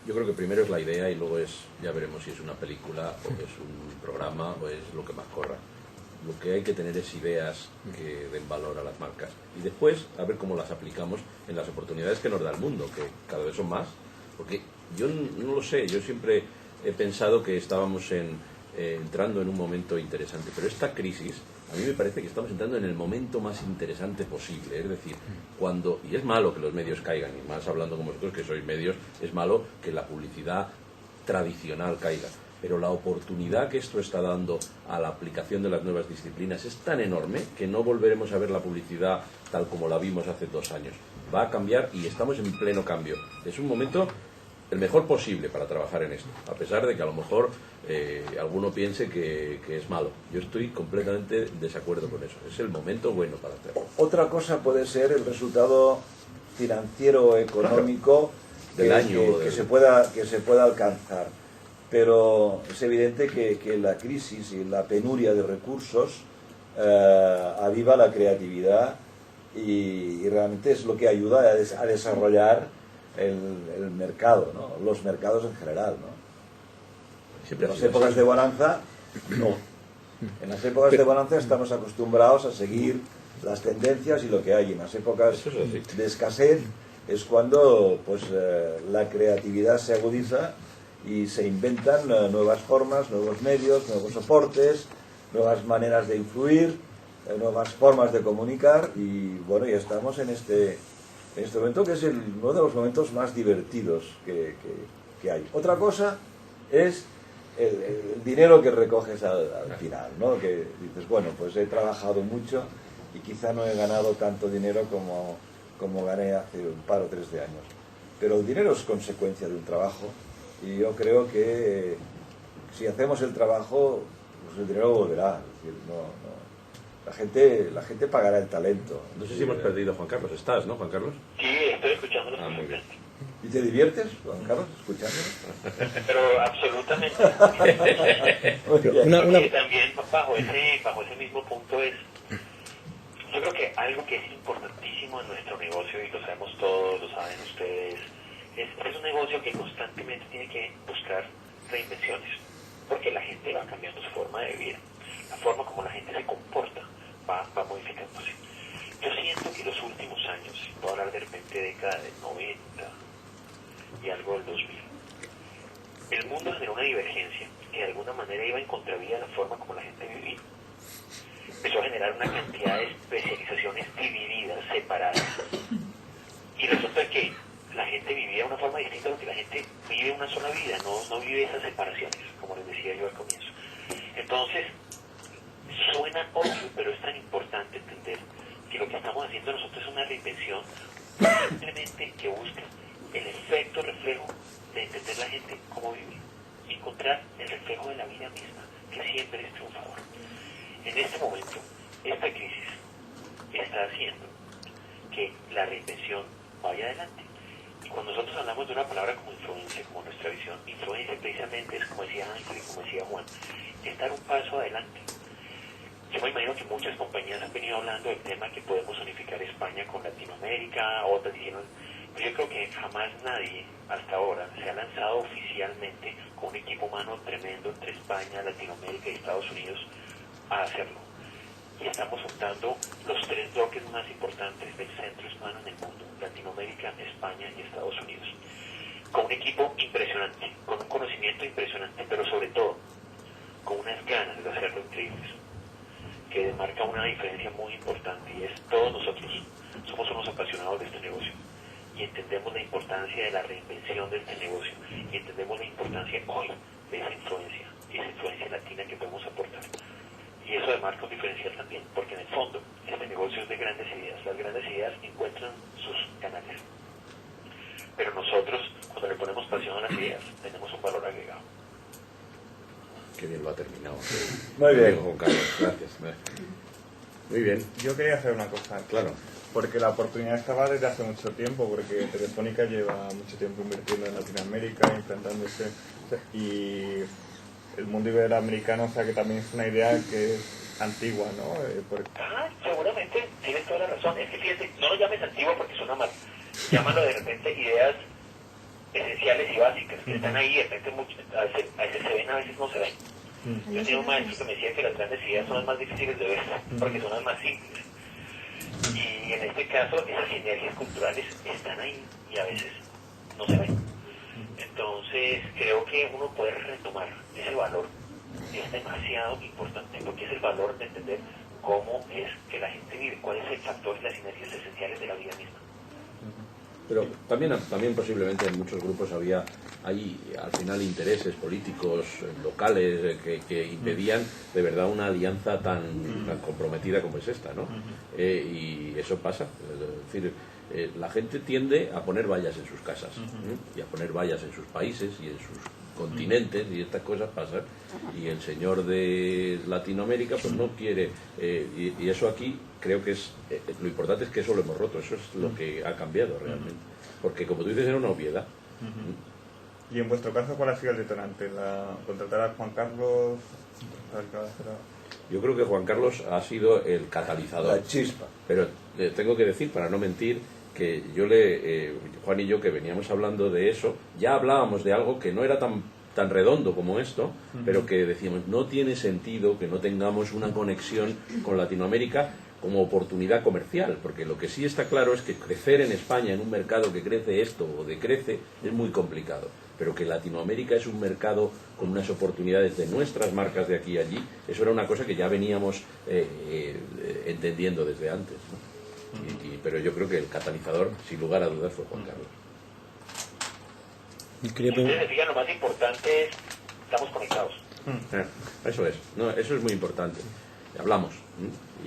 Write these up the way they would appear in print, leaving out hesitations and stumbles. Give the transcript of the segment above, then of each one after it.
Yo creo que primero es la idea y luego ya veremos si es una película o es un programa o es lo que más corra. Lo que hay que tener es ideas que den valor a las marcas y después a ver cómo las aplicamos en las oportunidades que nos da el mundo, que cada vez son más, porque yo no lo sé, yo siempre he pensado que estábamos entrando en un momento interesante, pero esta crisis a mí me parece que estamos entrando en el momento más interesante posible, es decir, y es malo que los medios caigan, y más hablando como vosotros que sois medios, es malo que la publicidad tradicional caiga, pero la oportunidad que esto está dando a la aplicación de las nuevas disciplinas es tan enorme que no volveremos a ver la publicidad tal como la vimos hace 2 años. Va a cambiar y estamos en pleno cambio. Es un momento el mejor posible para trabajar en esto, a pesar de que a lo mejor alguno piense que es malo. Yo estoy completamente en desacuerdo con eso. Es el momento bueno para hacerlo. Otra cosa puede ser el resultado financiero, económico, del año que se pueda alcanzar. Pero es evidente que la crisis y la penuria de recursos aviva la creatividad y realmente es lo que ayuda a desarrollar el mercado, ¿no? Los mercados en general, ¿no? En las épocas de bonanza, no. En las épocas de bonanza estamos acostumbrados a seguir las tendencias y lo que hay. En las épocas de escasez es cuando pues la creatividad se agudiza y se inventan nuevas formas, nuevos medios, nuevos soportes, nuevas maneras de influir, nuevas formas de comunicar y bueno, ya estamos en este momento que es uno de los momentos más divertidos que hay. Otra cosa es el dinero que recoges al final, ¿no? Que dices, bueno, pues he trabajado mucho y quizá no he ganado tanto dinero como gané hace un par o 3 de años. Pero el dinero es consecuencia de un trabajo y yo creo que si hacemos el trabajo, pues el dinero volverá. Es decir, la gente pagará el talento. No sé si hemos perdido a Juan Carlos. ¿Estás, no, Juan Carlos? Sí, estoy escuchándolo. Muy bien. ¿Y te diviertes, Juan Carlos, escuchándolo? Pero absolutamente. Y también bajo ese mismo punto yo creo que algo que es importantísimo en nuestro negocio, y lo sabemos todos, lo saben ustedes, es un negocio que constantemente tiene que buscar reinvenciones, porque la gente va cambiando su forma de vida, la forma como la gente se comporta va modificándose. Yo siento que los últimos años, puedo hablar de repente década del 90 y algo del 2000, el mundo generó una divergencia que de alguna manera iba en contravía de la forma como la gente vivía. Empezó a generar una cantidad de especializaciones divididas, separadas. Y resulta que la gente vivía de una forma distinta a lo que la gente vive una sola vida, no vive esas separaciones, como les decía yo al comienzo. Entonces, suena obvio, pero es tan importante entender que lo que estamos haciendo nosotros es una reinvención simplemente que busca el efecto reflejo de entender la gente cómo vive, encontrar el reflejo de la vida misma, que siempre es triunfador. En este momento, esta crisis está haciendo que la reinvención vaya adelante. Y cuando nosotros hablamos de una palabra como influencia, como nuestra visión, influencia precisamente es, como decía Ángel y como decía Juan, es dar un paso adelante. Yo me imagino que muchas compañías han venido hablando del tema que podemos unificar España con Latinoamérica, otras dijeron, pero yo creo que jamás nadie hasta ahora se ha lanzado oficialmente con un equipo humano tremendo entre España, Latinoamérica y Estados Unidos a hacerlo. Y estamos juntando los 3 bloques más importantes del centro hispano en el mundo, Latinoamérica, España y Estados Unidos, con un equipo impresionante, con un conocimiento impresionante, pero sobre todo con unas ganas de hacerlo increíbles, que marca una diferencia muy importante, y es todos nosotros somos unos apasionados de este negocio y entendemos la importancia de la reinvención de este negocio y entendemos la importancia hoy de esa influencia latina que podemos aportar. Y eso marca un diferencial también, porque en el fondo este negocio es de grandes ideas. Las grandes ideas encuentran sus canales. Pero nosotros, cuando le ponemos pasión a las ideas, tenemos un valor agregado. Qué bien lo ha terminado. Muy bien, Juan Carlos, gracias. Muy bien. Yo quería hacer una cosa. Claro. Porque la oportunidad estaba desde hace mucho tiempo, porque Telefónica lleva mucho tiempo invirtiendo en Latinoamérica, implantándose, y el mundo iberoamericano, o sea que también es una idea que es antigua, ¿no? Seguramente tienes toda la razón. Es que fíjate, no lo llames antiguo porque suena mal. Llámalo de repente ideas esenciales y básicas, que están ahí, a veces se ven, a veces no se ven. Yo tenía un maestro que me decía que las grandes ideas son las más difíciles de ver, porque son las más simples. Y en este caso, esas sinergias culturales están ahí y a veces no se ven. Entonces, creo que uno puede retomar ese valor. Es demasiado importante, porque es el valor de entender cómo es que la gente vive, cuál es el factor y las sinergias esenciales de la vida misma. Pero también posiblemente en muchos grupos hay al final intereses políticos locales que impedían de verdad una alianza tan comprometida como es esta, ¿no? Y eso pasa, es decir, la gente tiende a poner vallas en sus casas y a poner vallas en sus países y en sus continentes, y estas cosas pasan, y el señor de Latinoamérica pues no quiere, y eso aquí creo que es lo importante, es que eso lo hemos roto, eso es lo que ha cambiado realmente, porque como tú dices era una obviedad. Y en vuestro caso, ¿cuál ha sido el detonante? ¿Contratar a Juan Carlos? Yo creo que Juan Carlos ha sido el catalizador, La chispa. pero tengo que decir, para no mentir, que Juan y yo, que veníamos hablando de eso, ya hablábamos de algo que no era tan redondo como esto, pero que decíamos, no tiene sentido que no tengamos una conexión con Latinoamérica como oportunidad comercial, porque lo que sí está claro es que crecer en España, en un mercado que crece esto o decrece, es muy complicado, pero que Latinoamérica es un mercado con unas oportunidades de nuestras marcas de aquí y allí, eso era una cosa que ya veníamos entendiendo desde antes, ¿no? Pero yo creo que el catalizador, sin lugar a dudas, fue Juan Carlos. Ustedes se fijan, lo más importante es, estamos conectados. Eso es, no, eso es muy importante. Hablamos,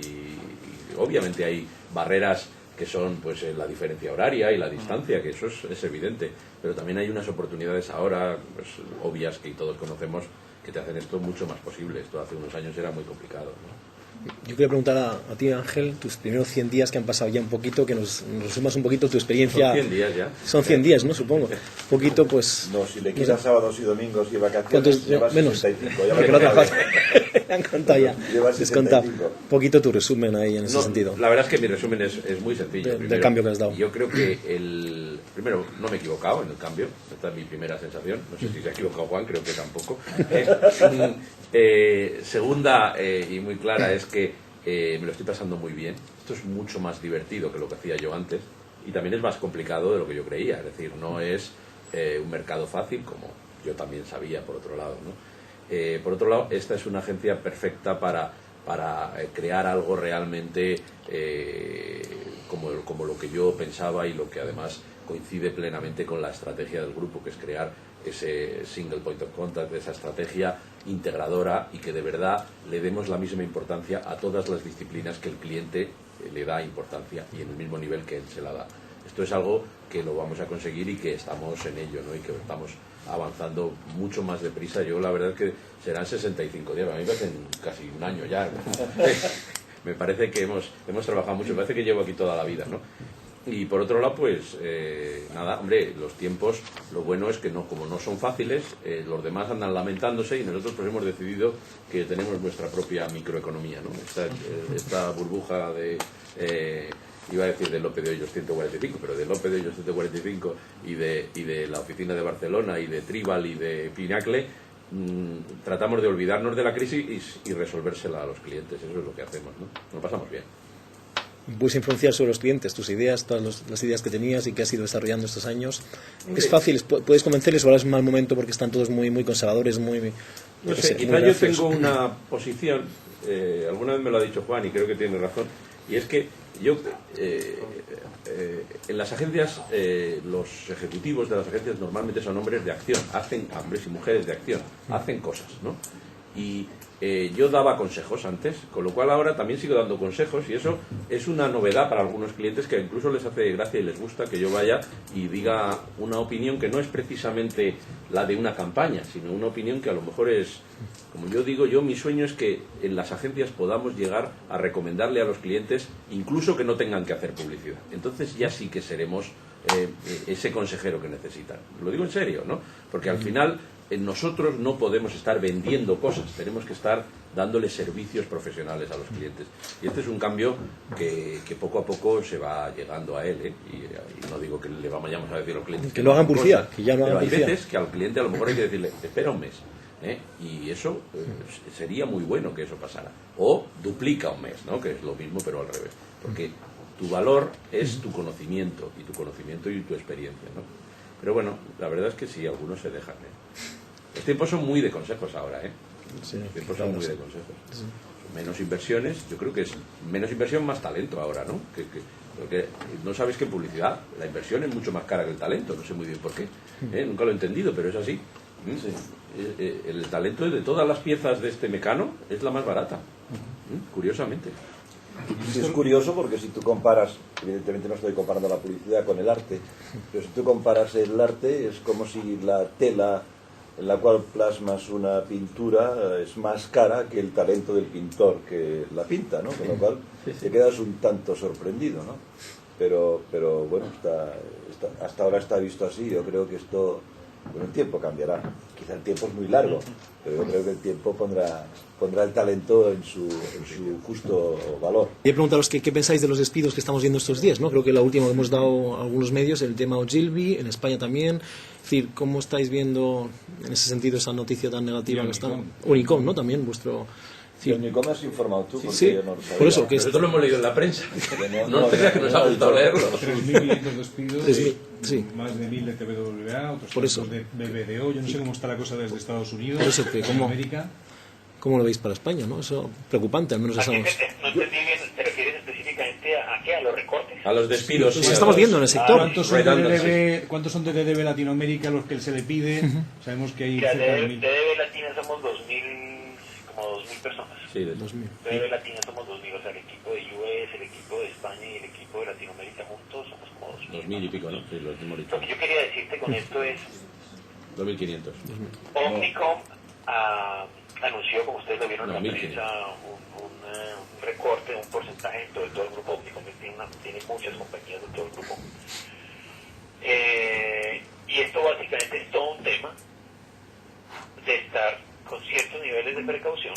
y obviamente hay barreras que son pues la diferencia horaria y la distancia, que eso es evidente, pero también hay unas oportunidades ahora pues, obvias que todos conocemos, que te hacen esto mucho más posible. Esto hace unos años era muy complicado, ¿no? Yo quería preguntar a ti, Ángel, tus primeros 100 días que han pasado ya un poquito, que nos resumas un poquito tu experiencia. Son 100 días ya. Son 100 días, ¿no? Supongo. Un poquito, pues... No, si le quitas sábados y domingos y vacaciones, ¿Cuántos? llevas Menos. 65. Ya Porque me no te acabo. han contado ya. Llevas Descontado. 65. Un poquito tu resumen ahí en ese No, sentido. la verdad es que mi resumen es muy sencillo. Del cambio que has dado. Yo creo que primero, no me he equivocado en el cambio. Esta es mi primera sensación. No sé si se ha equivocado Juan, creo que tampoco. Segunda, y muy clara, es que me lo estoy pasando muy bien. Esto es mucho más divertido que lo que hacía yo antes. Y también es más complicado de lo que yo creía. Es decir, no es un mercado fácil, como yo también sabía, por otro lado, ¿no? Por otro lado, esta es una agencia perfecta para crear algo realmente como lo que yo pensaba, y lo que además coincide plenamente con la estrategia del grupo, que es crear ese single point of contact, esa estrategia integradora, y que de verdad le demos la misma importancia a todas las disciplinas que el cliente le da importancia, y en el mismo nivel que él se la da. Esto es algo que lo vamos a conseguir y que estamos en ello, ¿no? Y que estamos avanzando mucho más deprisa. Yo la verdad es que serán 65 días, a mí me parecen casi un año ya. Me parece que hemos trabajado mucho, me parece que llevo aquí toda la vida, ¿no? Y por otro lado, pues nada, hombre, los tiempos, lo bueno es que como no son fáciles, los demás andan lamentándose, y nosotros pues hemos decidido que tenemos nuestra propia microeconomía, ¿no? Esta burbuja de... iba a decir de Lope de Hoyos 145, pero de Lope de Hoyos 145 y de la oficina de Barcelona y de Tribal y de Pinacle, tratamos de olvidarnos de la crisis y resolvérsela a los clientes. Eso es lo que hacemos, ¿no? Nos pasamos bien. Puedes influenciar sobre los clientes, tus ideas, todas las ideas que tenías y que has ido desarrollando estos años. Es fácil, puedes convencerles, o ahora es un mal momento porque están todos muy, muy conservadores, muy... No sé, quizá yo tengo una posición, alguna vez me lo ha dicho Juan y creo que tiene razón, y es que yo, en las agencias, los ejecutivos de las agencias normalmente son hombres de acción, hacen hombres y mujeres de acción, hacen cosas, ¿no? Y yo daba consejos antes, con lo cual ahora también sigo dando consejos, y eso es una novedad para algunos clientes, que incluso les hace gracia y les gusta que yo vaya y diga una opinión que no es precisamente la de una campaña, sino una opinión que a lo mejor es, como yo digo, mi sueño es que en las agencias podamos llegar a recomendarle a los clientes, incluso que no tengan que hacer publicidad. Entonces ya sí que seremos ese consejero que necesitan. Lo digo en serio, ¿no? Porque al final nosotros no podemos estar vendiendo cosas, tenemos que estar dándole servicios profesionales a los clientes. Y este es un cambio que poco a poco se va llegando a él, ¿eh? Y no digo que le vayamos a decir a los clientes que lo hagan publicidad, que ya no hagan pero hay publicidad. veces que al cliente a lo mejor hay que decirle, espera un mes, ¿eh? Y eso sería muy bueno que eso pasara. O duplica un mes, ¿no? Que es lo mismo pero al revés. Porque tu valor es tu conocimiento y tu experiencia, ¿no? Pero bueno, la verdad es que sí, algunos se dejan, ¿eh? Los tiempos son muy de consejos ahora, ¿eh? Sí, Los tiempos son muy de consejos. Sí. Menos inversiones, yo creo que es menos inversión, más talento ahora, ¿no? Porque no sabes que en publicidad la inversión es mucho más cara que el talento, no sé muy bien por qué, ¿eh? Nunca lo he entendido, pero es así. El talento de todas las piezas de este mecano es la más barata, curiosamente. Sí, es curioso porque si tú comparas, evidentemente no estoy comparando la publicidad con el arte, pero si tú comparas el arte es como si la tela en la cual plasmas una pintura es más cara que el talento del pintor que la pinta, ¿no? Con lo cual te quedas un tanto sorprendido, ¿no? Pero bueno, hasta ahora está visto así. Yo creo que esto, bueno, el tiempo cambiará. Quizá el tiempo es muy largo, pero yo creo que el tiempo pondrá el talento en su justo valor. Quería preguntaros qué pensáis de los despidos que estamos viendo estos días, ¿no? Creo que la última que hemos dado a algunos medios, el tema Ogilvy, en España también. Es decir, ¿cómo estáis viendo en ese sentido esa noticia tan negativa que está? Unicom, ¿no? También vuestro... Sí, Unicom has informado tú, porque sí, yo no lo sabía. por eso que Nosotros lo hemos leído en la prensa. No te creas que nos ha gustado leerlo. 3.500 despidos, 3.000, sí. más de 1.000 de TBWA, otros Por eso. tantos de BBDO. Yo no sé cómo está la cosa desde Estados Unidos, Por eso que en América. ¿Cómo lo veis para España, no? Eso preocupante, al menos ¿A qué estamos... no entendí bien? ¿Te refieres específicamente a qué? ¿A los recortes? A los despidos. Los sí, estamos a los- viendo en el sector. ¿Cuántos son de DDB Latinoamérica los que se le pide? Sabemos que hay Que cerca de de 1.000. DDB Latina somos 2.000 personas. Sí, de 2000. DDB Latina somos 2.000, o sea, el equipo de US, el equipo de España y el equipo de Latinoamérica juntos somos como 2.000. 2.000 y pico, ¿no? Sí, lo hemos dicho. Lo que yo quería decirte con esto es, 2.500. Omnicom anunció, como ustedes lo vieron en la 1.500. prensa, un recorte, un porcentaje de todo el grupo Omnicom, que tiene muchas compañías de todo el grupo. Y esto básicamente es todo un tema de estar con ciertos niveles de precaución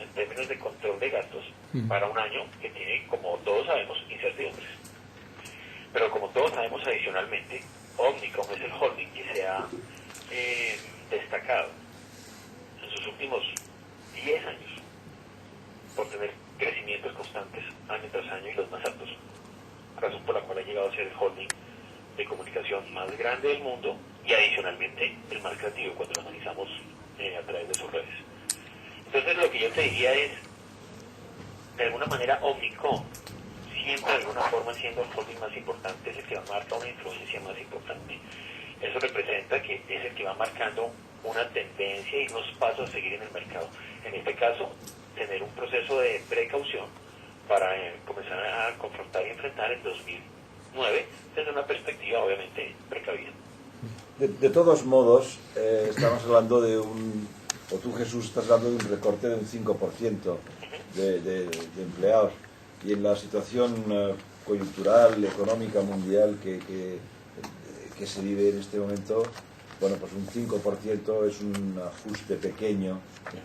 en términos de control de gastos para un año que tiene, como todos sabemos, incertidumbres. Pero como todos sabemos adicionalmente, Omnicom es el holding que se ha destacado en sus últimos 10 años por tener crecimientos constantes año tras año y los más altos, razón por la cual ha llegado a ser el holding de comunicación más grande del mundo y adicionalmente el más creativo cuando lo analizamos a través de sus redes. Entonces lo que yo te diría es, de alguna manera Omnicom siempre de alguna forma siendo el holding más importante es el que va a marcar una influencia más importante. Eso representa que es el que va marcando una tendencia y unos pasos a seguir en el mercado. En este caso, tener un proceso de precaución para comenzar a confrontar y enfrentar en 2009 desde una perspectiva obviamente precavida. De todos modos, estamos hablando o tú Jesús estás hablando de un recorte de un 5% de empleados. Y en la situación coyuntural, económica, mundial que se vive en este momento, bueno, pues un 5% es un ajuste pequeño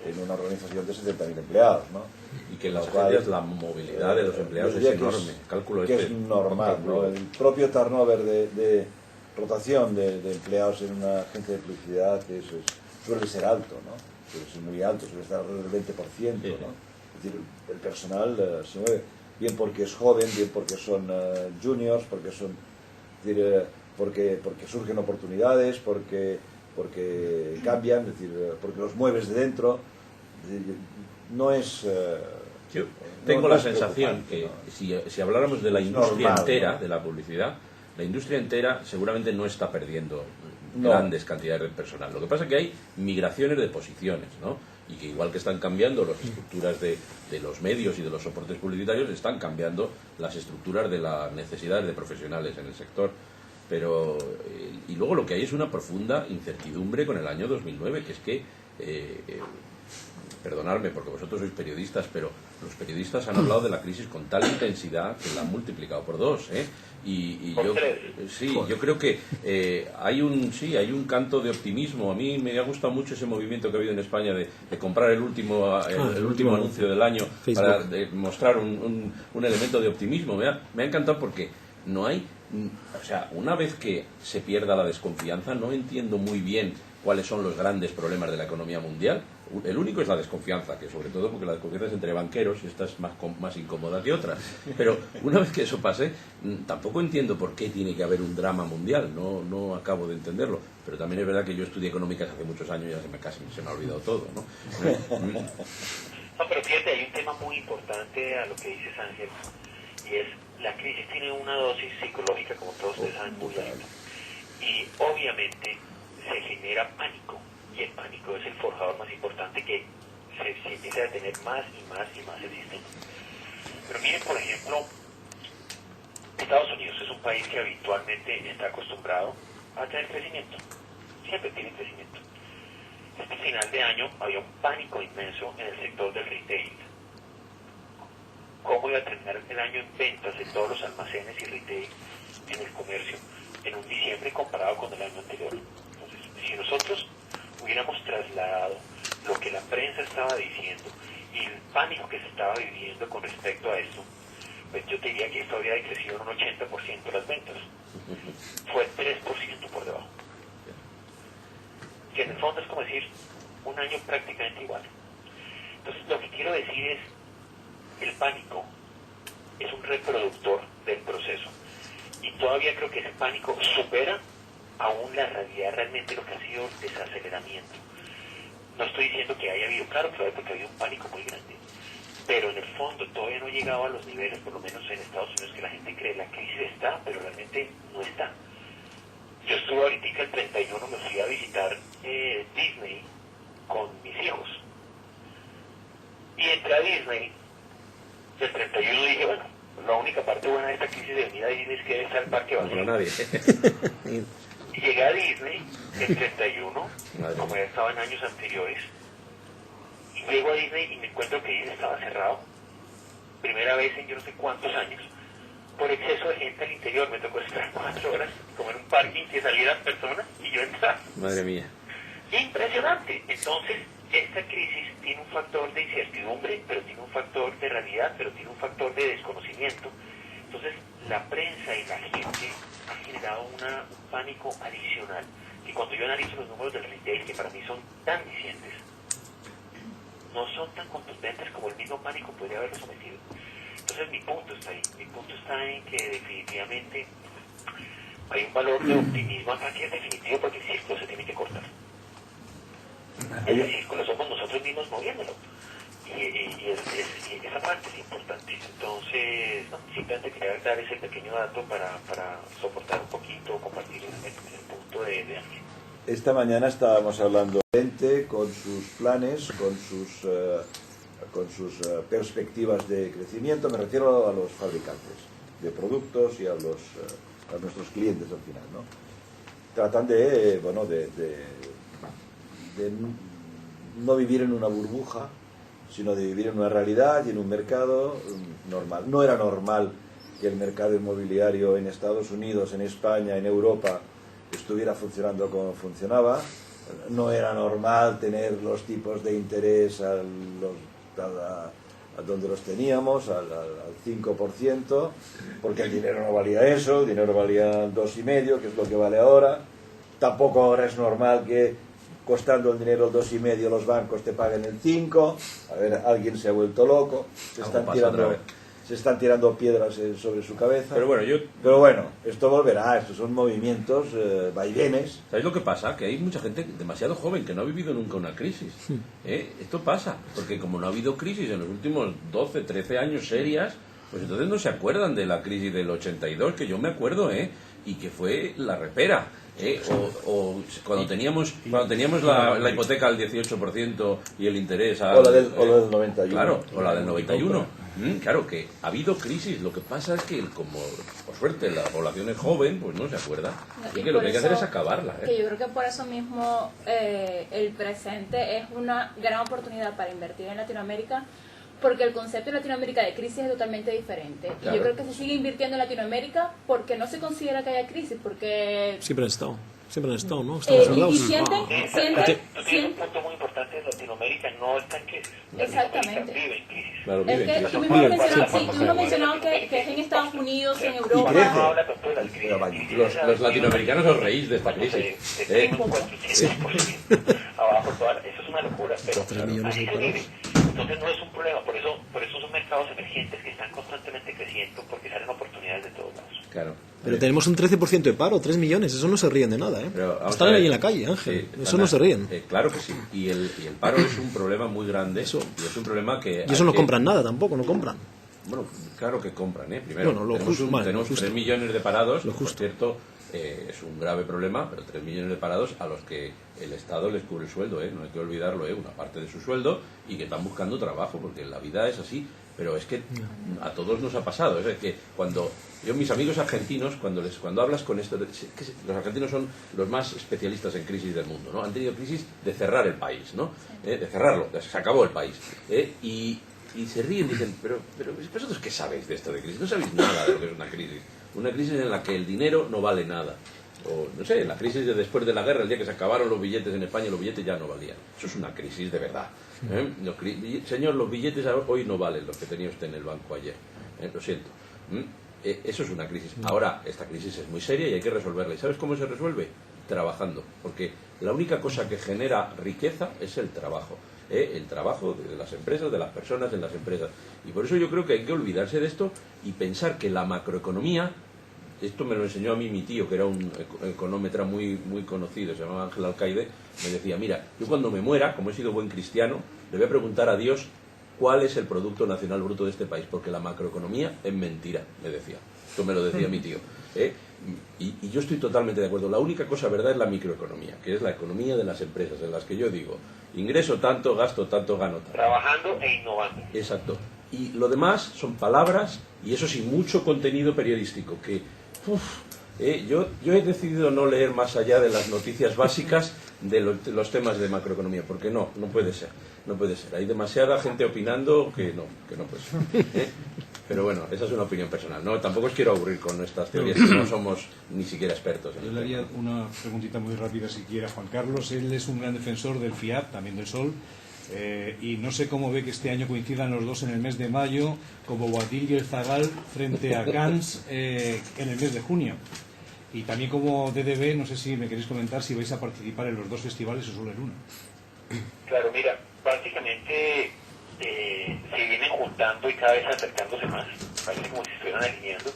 en una organización de 70.000 empleados, ¿no? Y que en las agencias la movilidad de los empleados es enorme. Cálculo que es normal, ¿no? El propio turnover de rotación de empleados en una agencia de publicidad suele ser alto, ¿no? Suele ser muy alto, suele estar alrededor del 20%, ¿no? Es decir, el personal se mueve, bien porque es joven, bien porque son juniors, porque son, es decir, porque surgen oportunidades, porque cambian, es decir, porque los mueves de dentro. Es decir, no es... Yo tengo la es sensación que si habláramos de la industria normal, entera, ¿no? de la publicidad, la industria entera seguramente no está perdiendo No. grandes cantidades de personal. Lo que pasa es que hay migraciones de posiciones, ¿no? Y que igual que están cambiando las estructuras de los medios y de los soportes publicitarios, están cambiando las estructuras de las necesidades de profesionales en el sector. Pero y luego lo que hay es una profunda incertidumbre con el año 2009, que es que perdonadme porque vosotros sois periodistas, pero los periodistas han hablado de la crisis con tal intensidad que la han multiplicado por 2, ¿eh? Y yo, sí, yo creo que hay un canto de optimismo. A mí me ha gustado mucho ese movimiento que ha habido en España de comprar el último anuncio del año Facebook, para mostrar un elemento de optimismo. Me ha encantado porque no hay, o sea, una vez que se pierda la desconfianza, no entiendo muy bien cuáles son los grandes problemas de la economía mundial. El único es la desconfianza, que sobre todo porque la desconfianza es entre banqueros y esta es más incómoda que otra. Pero una vez que eso pase, tampoco entiendo por qué tiene que haber un drama mundial, no acabo de entenderlo. Pero también es verdad que yo estudié económicas hace muchos años y ya casi se me ha olvidado todo, ¿no? No, pero fíjate, hay un tema muy importante a lo que dices, Ángel, y es la crisis tiene una dosis psicológica, como todos ustedes saben, muy alta. Y obviamente se genera pánico. Y el pánico es el forjador más importante que se empieza a tener más y más y más el sistema. Pero miren, por ejemplo, Estados Unidos es un país que habitualmente está acostumbrado a tener crecimiento. Siempre tiene crecimiento. Este final de año había un pánico inmenso en el sector del retail. ¿Cómo iba a terminar el año en ventas de todos los almacenes y retail en el comercio en un diciembre comparado con el año anterior? Entonces, si nosotros hubiéramos trasladado lo que la prensa estaba diciendo y el pánico que se estaba viviendo con respecto a esto, pues yo te diría que esto habría decrecido un 80% las ventas. Fue 3% por debajo. Que en el fondo es como decir, un año prácticamente igual. Entonces lo que quiero decir es, el pánico es un reproductor del proceso. Y todavía creo que ese pánico supera aún la realidad, realmente lo que ha sido desaceleramiento. No estoy diciendo que haya habido, claro que hay, porque ha habido un pánico muy grande, pero en el fondo todavía no ha llegado a los niveles, por lo menos en Estados Unidos, que la gente cree la crisis está, pero realmente no está. Yo estuve ahorita el 31, me fui a visitar Disney con mis hijos, y entré a Disney el 31 y dije, bueno, la única parte buena de esta crisis de venir a Disney es que debe estar el parque vacío. No nadie. Y llegué a Disney el 31, como ya estaba en años anteriores, y llego a Disney y me encuentro que Disney estaba cerrado, primera vez en yo no sé cuántos años, por exceso de gente al interior. Me tocó esperar 4 horas, como en un parking, que salieran personas y yo entraba. Madre mía. Impresionante. Entonces, esta crisis tiene un factor de incertidumbre, pero tiene un factor de realidad, pero tiene un factor de desconocimiento. Entonces, la prensa y la gente ha generado un pánico adicional, que cuando yo analizo los números del retail, que para mí son tan dicientes, no son tan contundentes como el mismo pánico podría haberlo sometido. Entonces mi punto está ahí. Mi punto está en que definitivamente hay un valor de optimismo acá que es definitivo, porque el círculo se tiene que cortar. Ese círculo somos nosotros mismos moviéndolo. Y esa parte es importante. Entonces, no, simplemente quería dar ese pequeño dato para soportar un poquito, compartir el punto de alguien. Esta mañana estábamos hablando de gente con sus planes, con sus perspectivas de crecimiento. Me refiero a los fabricantes de productos y a nuestros clientes al final, ¿no? Tratan de no vivir en una burbuja, sino de vivir en una realidad y en un mercado normal. No era normal que el mercado inmobiliario en Estados Unidos, en España, en Europa estuviera funcionando como funcionaba. No era normal tener los tipos de interés a donde los teníamos, al 5%, porque el dinero no valía eso, el dinero valía 2,5%, que es lo que vale ahora. Tampoco ahora es normal que costando el dinero el 2,5% los bancos te paguen el 5%. A ver, alguien se ha vuelto loco, se están tirando piedras sobre su cabeza. Pero bueno, esto volverá, estos son movimientos, vaivenes. ¿Sabéis lo que pasa? Que hay mucha gente demasiado joven que no ha vivido nunca una crisis. Esto pasa, porque como no ha habido crisis en los últimos 12, 13 años serias, pues entonces no se acuerdan de la crisis del 82, que yo me acuerdo, y que fue la repera. O cuando teníamos la hipoteca al 18% y el interés o la del 91. Claro, o la del 91. Claro que ha habido crisis, lo que pasa es que como por suerte la población es joven, pues no se acuerda, y que lo que hay que hacer es acabarla. Que yo creo que por eso mismo el presente es una gran oportunidad para invertir en Latinoamérica, porque el concepto de Latinoamérica de crisis es totalmente diferente. Claro. Y yo creo que se sigue invirtiendo en Latinoamérica porque no se considera que haya crisis, porque... Siempre han estado, ¿no? Estamos y cerrados. sienten... Tú tienes un punto muy importante en Latinoamérica, no está en crisis. Exactamente. Latinoamérica vive en crisis. Claro, Es vive en que crisis. tú mismo has mencionado que es en Estados Unidos, en Europa. crece. No habla tanto de las crisis. Los latinoamericanos os reís de esta crisis. Se un 400%. Abajo toda, eso es una locura, pero 3 millones así de se parados. vive. Entonces no es un problema, por eso son mercados emergentes que están constantemente creciendo porque salen oportunidades de todos lados. Claro. Pero tenemos un 13% de paro, 3 millones, eso no se ríen de nada, ¿eh? Pero vamos Están a ver. ahí en la calle, Ángel, Sí, eso no se ríen. Claro que sí. Y el paro es un problema muy grande. Eso. Y es un problema que... Y eso no compran nada tampoco, no compran. Bueno, claro que compran, ¿eh? Primero, Bueno, lo tenemos, justo, vale, tenemos lo justo. 3 millones de parados, Lo por justo. cierto, es un grave problema, pero 3 millones de parados a los que el Estado les cubre el sueldo, ¿eh? No hay que olvidarlo, ¿eh? Una parte de su sueldo y que están buscando trabajo, porque la vida es así. Pero es que a todos nos ha pasado, es que cuando... Yo, mis amigos argentinos, cuando hablas con esto, que los argentinos son los más especialistas en crisis del mundo, ¿no? Han tenido crisis de cerrar el país, ¿no? De cerrarlo, se acabó el país. Y se ríen, dicen, pero vosotros qué sabéis de esto de crisis, no sabéis nada de lo que es una crisis en la que el dinero no vale nada, o no sé, la crisis de después de la guerra, el día que se acabaron los billetes en España, los billetes ya no valían, eso es una crisis de verdad, señor, los billetes hoy no valen los que tenía usted en el banco ayer, lo siento, eso es una crisis. Ahora, esta crisis es muy seria y hay que resolverla, ¿y sabes cómo se resuelve? Trabajando, porque la única cosa que genera riqueza es el trabajo. El trabajo de las empresas, de las personas en las empresas. Y por eso yo creo que hay que olvidarse de esto y pensar que la macroeconomía, esto me lo enseñó a mí mi tío, que era un económetra muy conocido, se llamaba Ángel Alcaide, me decía, mira, yo cuando me muera, como he sido buen cristiano, le voy a preguntar a Dios cuál es el Producto Nacional Bruto de este país, porque la macroeconomía es mentira, me decía. Esto me lo decía mi tío. Y yo estoy totalmente de acuerdo. La única cosa verdad es la microeconomía, que es la economía de las empresas, en las que yo digo, ingreso tanto, gasto tanto, gano tanto. Trabajando e innovando. Exacto. Y lo demás son palabras, y eso sin mucho contenido periodístico, que yo he decidido no leer más allá de las noticias básicas de los temas de macroeconomía, porque no puede ser. No puede ser. Hay demasiada gente opinando que no puede ser. Pero bueno, esa es una opinión personal. No, tampoco os quiero aburrir con estas teorías, que no somos ni siquiera expertos. Yo le haría una preguntita muy rápida si quiere a Juan Carlos. Él es un gran defensor del FIAT, también del Sol, y no sé cómo ve que este año coincidan los dos en el mes de mayo, como Boadil y el Zagal frente a Cannes en el mes de junio. Y también como DDB, no sé si me queréis comentar si vais a participar en los dos festivales o solo en uno. Claro, mira, básicamente se vienen juntando y cada vez acercándose más, parece como si estuvieran alineando,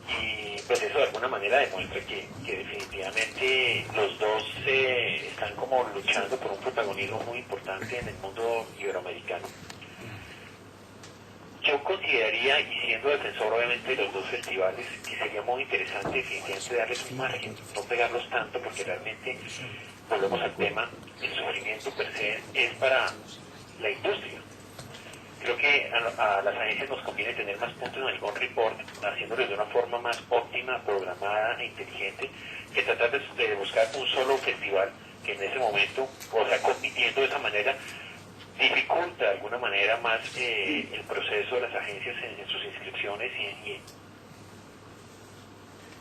y pues eso de alguna manera demuestra que definitivamente los dos están como luchando por un protagonismo muy importante en el mundo iberoamericano. Yo consideraría, y siendo defensor obviamente de los dos festivales, que sería muy interesante definitivamente darles un margen, no pegarlos tanto, porque realmente, volvemos al tema, el sufrimiento per se es para la industria. Creo que a las agencias nos conviene tener más puntos en el Gone Report, haciéndoles de una forma más óptima, programada e inteligente, que tratar de buscar un solo festival que en ese momento, o sea, compitiendo de esa manera, dificulta de alguna manera más el proceso de las agencias en sus inscripciones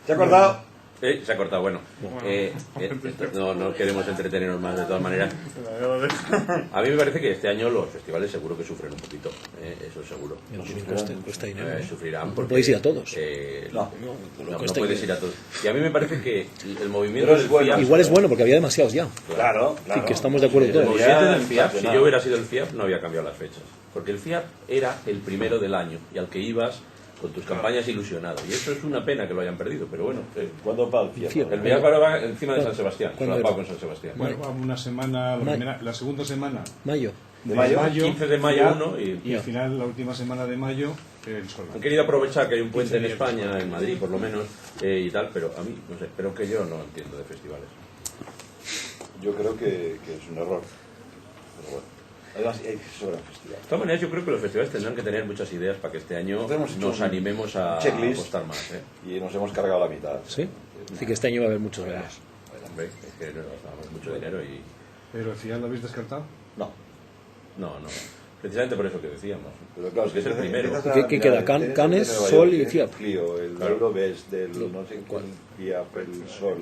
¿Se ha acordado? Se ha cortado, bueno. No queremos entretenernos más, de todas maneras. A mí me parece que este año los festivales seguro que sufren un poquito, eso seguro. Cuesta dinero, ¿eh? Sufrirán No porque... podéis ir a todos. No cuesta puedes dinero. ir a todos. Y a mí me parece que el movimiento Pero es del bueno. FIAP... Igual es bueno porque había demasiados ya. Claro, Y que estamos de acuerdo El todos. movimiento del Ya, FIAP, si funcionaba. yo hubiera sido el FIAP, no había cambiado las fechas. Porque el FIAP era el primero del año y al que ibas con tus campañas ilusionado. Y eso es una pena que lo hayan perdido, pero bueno. ¿Cuándo va el FIAP? El FIAP ahora va encima de San Sebastián. ¿Cuándo Lo era? pago en San Sebastián. Bueno, una semana, Mayo. la segunda semana Mayo. ¿De mayo? 15 de mayo FIAP, uno y al final, la última semana de mayo, el Sol. Han querido aprovechar que hay un puente en 15 días España, en Madrid por lo menos, y tal, pero a mí, no sé, pero que yo no entiendo de festivales. Yo creo que es un error. Pero bueno. Además, hay que sobra festival. De todas maneras, yo creo que los festivales tendrán que tener muchas ideas para que este año Nosotros hemos hecho nos un animemos a checklist. apostar más. Y nos hemos cargado la mitad. Sí. Así que este año va a haber muchos menos. Hombre, es que nos damos mucho dinero y... ¿Pero el FIAT lo habéis descartado? No. No. Precisamente por eso que decíamos. Pero claro, es el primero. ¿Qué queda? Cannes, Sol y FIAP. Clio, el Eurobest, el no sé cuál, FIAP, el Sol,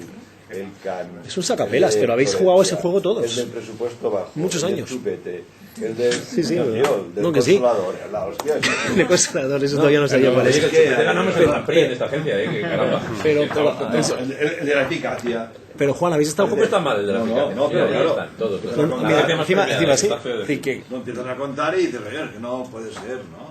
el Cannes. Es un sacapelas, pero habéis jugado ese juego todos. El del presupuesto bajo. Muchos el años. del chupete, el del... Sí, no, ¿verdad? el del No, que sí. consolador, la hostia. De consolador, eso todavía no sabía cuál Oye, es. que ganamos el Grand Prix en esta agencia, que caramba. Pero, El de la eficacia. pero Juan, ¿habéis estado Tampoco está mal el de la No, eficacia. no, pero Ahí claro. están todos. No, mira, encima sí. Está feo de Es decir, que No empiezan a contar y dices, oye, que no puede ser, ¿no?